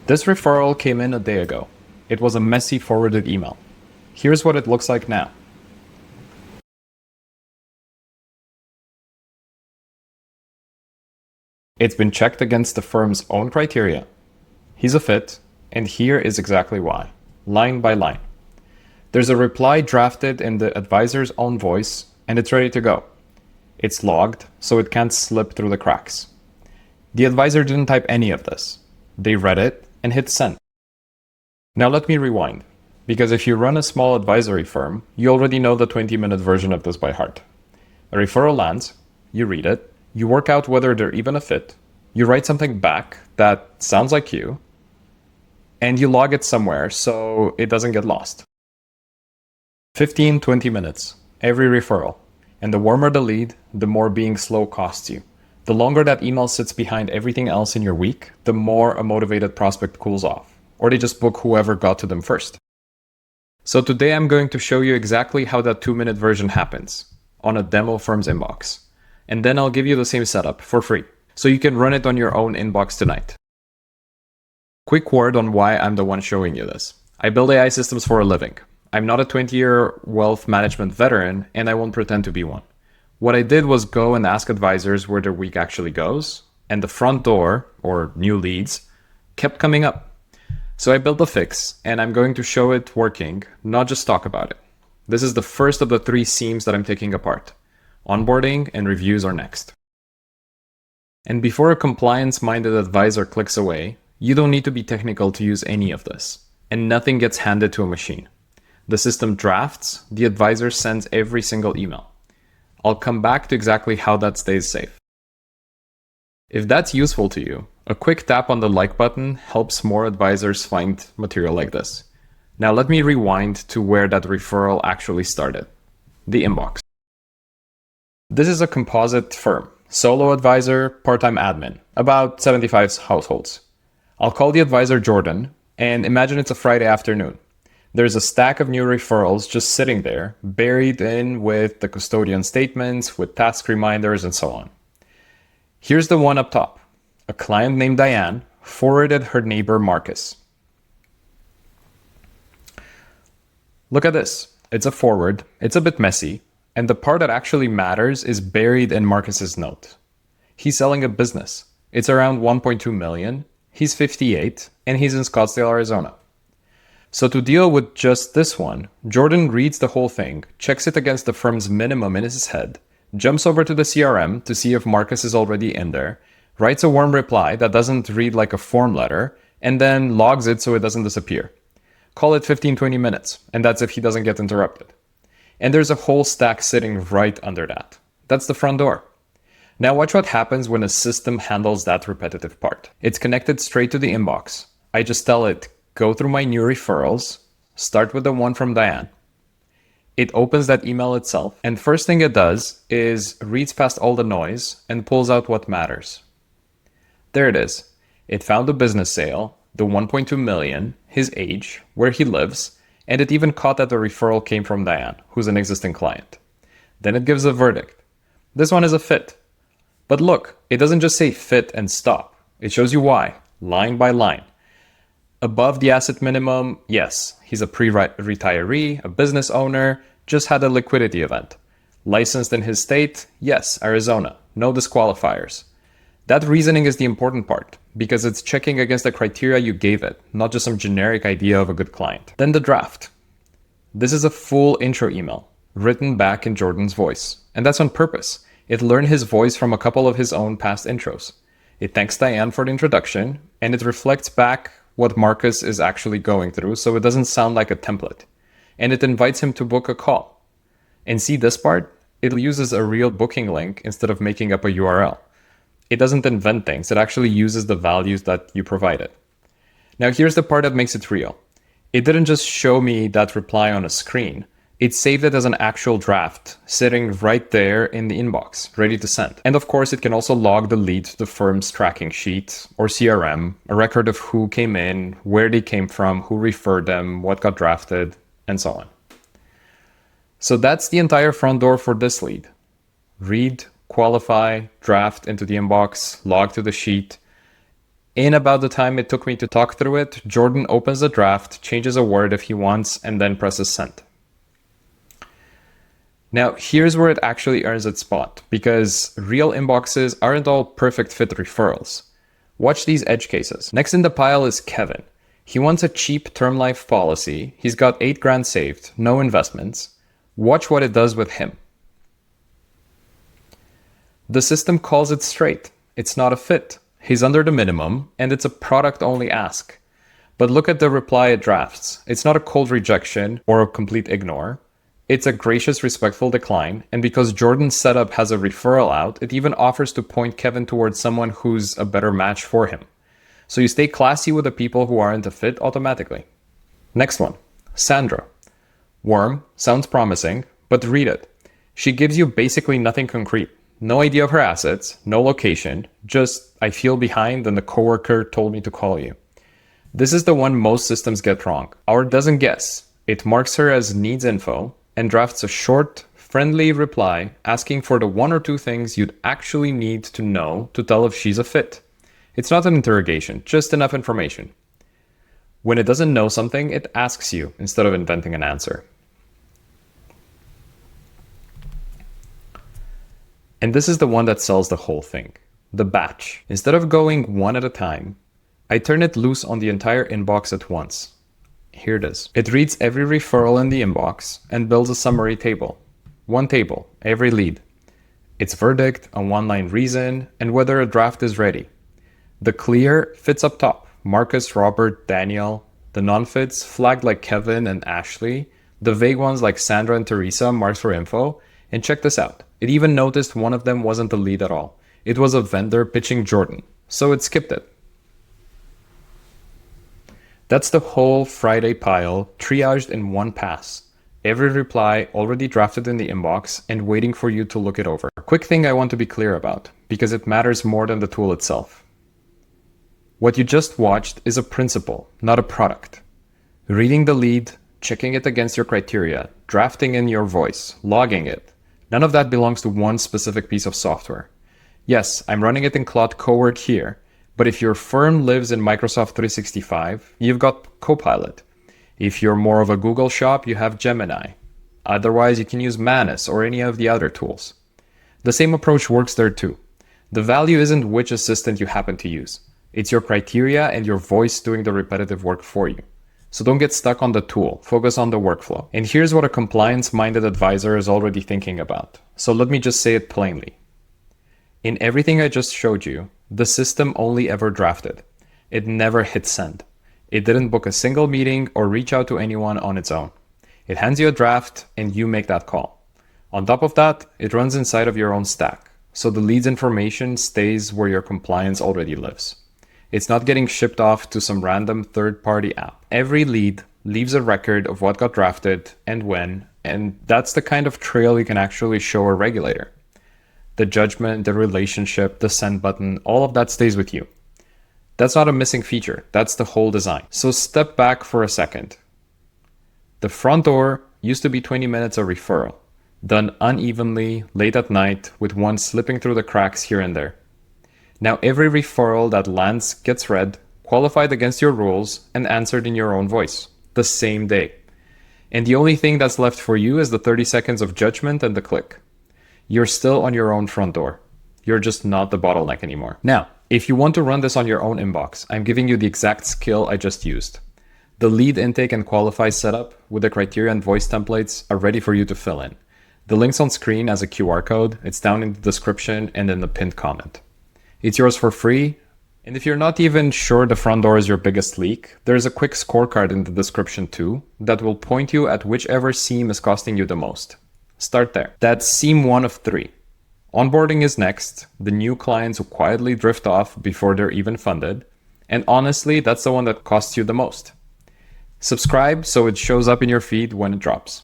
This referral came in a day ago. It was a messy forwarded email. Here's what it looks like now. It's been checked against the firm's own criteria. He's a fit, and here is exactly why, line by line. There's a reply drafted in the advisor's own voice, and it's ready to go. It's logged, so it can't slip through the cracks. The advisor didn't type any of this. They read it and hit send. Now let me rewind, because if you run a small advisory firm, you already know the 20-minute version of this by heart. A referral lands, you read it, you work out whether they're even a fit, you write something back that sounds like you, and you log it somewhere so it doesn't get lost. 15-20 minutes, every referral. And the warmer the lead, the more being slow costs you. The longer that email sits behind everything else in your week, the more a motivated prospect cools off, or they just book whoever got to them first. So today I'm going to show you exactly how that 2-minute version happens on a demo firm's inbox. And then I'll give you the same setup for free, so you can run it on your own inbox tonight. Quick word on why I'm the one showing you this. I build AI systems for a living. I'm not a 20-year wealth management veteran, and I won't pretend to be one. What I did was go and ask advisors where their week actually goes, and the front door, or new leads, kept coming up. So I built a fix, and I'm going to show it working, not just talk about it. This is the first of the 3 seams that I'm taking apart. Onboarding and reviews are next. And before a compliance-minded advisor clicks away, you don't need to be technical to use any of this, and nothing gets handed to a machine. The system drafts, the advisor sends every single email. I'll come back to exactly how that stays safe. If that's useful to you, a quick tap on the like button helps more advisors find material like this. Now let me rewind to where that referral actually started, the inbox. This is a composite firm, solo advisor, part-time admin, about 75 households. I'll call the advisor Jordan, and imagine it's a Friday afternoon. There's a stack of new referrals just sitting there, buried in with the custodian statements, with task reminders, and so on. Here's the one up top. A client named Diane forwarded her neighbor Marcus. Look at this. It's a forward, it's a bit messy, and the part that actually matters is buried in Marcus's note. He's selling a business. It's around 1.2 million. He's 58, and he's in Scottsdale, Arizona. So to deal with just this one, Jordan reads the whole thing, checks it against the firm's minimum in his head, jumps over to the CRM to see if Marcus is already in there, writes a warm reply that doesn't read like a form letter, and then logs it so it doesn't disappear. Call it 15-20 minutes, and that's if he doesn't get interrupted. And there's a whole stack sitting right under that. That's the front door. Now watch what happens when a system handles that repetitive part. It's connected straight to the inbox. I just tell it, go through my new referrals, start with the one from Diane. It opens that email itself, and first thing it does is reads past all the noise and pulls out what matters. There it is. It found the business sale, the 1.2 million, his age, where he lives, and it even caught that the referral came from Diane, who's an existing client. Then it gives a verdict. This one is a fit. But look, it doesn't just say fit and stop. It shows you why, line by line. Above the asset minimum, yes, he's a pre-retiree, a business owner, just had a liquidity event. Licensed in his state, yes, Arizona, no disqualifiers. That reasoning is the important part, because it's checking against the criteria you gave it, not just some generic idea of a good client. Then the draft. This is a full intro email, written back in Jordan's voice. And that's on purpose. It learned his voice from a couple of his own past intros. It thanks Diane for the introduction, and it reflects back what Marcus is actually going through, so it doesn't sound like a template. And it invites him to book a call. And see this part? It uses a real booking link instead of making up a URL. It doesn't invent things, it actually uses the values that you provided. Now here's the part that makes it real. It didn't just show me that reply on a screen. It saved it as an actual draft, sitting right there in the inbox, ready to send. And of course, it can also log the lead to the firm's tracking sheet or CRM, a record of who came in, where they came from, who referred them, what got drafted, and so on. So that's the entire front door for this lead. Read, qualify, draft into the inbox, log to the sheet. In about the time it took me to talk through it, Jordan opens the draft, changes a word if he wants, and then presses send. Now, here's where it actually earns its spot, because real inboxes aren't all perfect fit referrals. Watch these edge cases. Next in the pile is Kevin. He wants a cheap term life policy. He's got $8,000 saved, no investments. Watch what it does with him. The system calls it straight. It's not a fit. He's under the minimum, and it's a product-only ask. But look at the reply it drafts. It's not a cold rejection or a complete ignore. It's a gracious, respectful decline, and because Jordan's setup has a referral out, it even offers to point Kevin towards someone who's a better match for him. So you stay classy with the people who aren't a fit automatically. Next one, Sandra. Warm, sounds promising, but read it. She gives you basically nothing concrete. No idea of her assets, no location, just I feel behind and the coworker told me to call you. This is the one most systems get wrong. Ours doesn't guess. It marks her as needs info and drafts a short, friendly reply asking for the 1 or 2 things you'd actually need to know to tell if she's a fit. It's not an interrogation, just enough information. When it doesn't know something, it asks you instead of inventing an answer. And this is the one that sells the whole thing. The batch. Instead of going one at a time, I turn it loose on the entire inbox at once. Here it is. It reads every referral in the inbox and builds a summary table. One table, every lead. Its verdict, a one-line reason, and whether a draft is ready. The clear fits up top. Marcus, Robert, Daniel. The non-fits flagged like Kevin and Ashley. The vague ones like Sandra and Teresa marked for info. And check this out. It even noticed one of them wasn't the lead at all. It was a vendor pitching Jordan, so it skipped it. That's the whole Friday pile, triaged in one pass. Every reply already drafted in the inbox and waiting for you to look it over. Quick thing I want to be clear about, because it matters more than the tool itself. What you just watched is a principle, not a product. Reading the lead, checking it against your criteria, drafting in your voice, logging it. None of that belongs to one specific piece of software. Yes, I'm running it in Claude Cowork here, but if your firm lives in Microsoft 365, you've got Copilot. If you're more of a Google shop, you have Gemini. Otherwise, you can use Manus or any of the other tools. The same approach works there too. The value isn't which assistant you happen to use. It's your criteria and your voice doing the repetitive work for you. So don't get stuck on the tool, focus on the workflow. And here's what a compliance-minded advisor is already thinking about. So let me just say it plainly. In everything I just showed you, the system only ever drafted. It never hit send. It didn't book a single meeting or reach out to anyone on its own. It hands you a draft and you make that call. On top of that, it runs inside of your own stack. So the lead's information stays where your compliance already lives. It's not getting shipped off to some random third-party app. Every lead leaves a record of what got drafted and when, and that's the kind of trail you can actually show a regulator. The judgment, the relationship, the send button, all of that stays with you. That's not a missing feature, that's the whole design. So step back for a second. The front door used to be 20 minutes of referral, done unevenly, late at night, with one slipping through the cracks here and there. Now every referral that lands gets read, qualified against your rules, and answered in your own voice, the same day. And the only thing that's left for you is the 30 seconds of judgment and the click. You're still on your own front door. You're just not the bottleneck anymore. Now, if you want to run this on your own inbox, I'm giving you the exact skill I just used. The lead intake and qualify setup with the criteria and voice templates are ready for you to fill in. The link's on screen as a QR code. It's down in the description and in the pinned comment. It's yours for free. And if you're not even sure the front door is your biggest leak, there's a quick scorecard in the description too that will point you at whichever seam is costing you the most. Start there. That's seam 1 of 3. Onboarding is next, the new clients who quietly drift off before they're even funded. And honestly, that's the one that costs you the most. Subscribe so it shows up in your feed when it drops.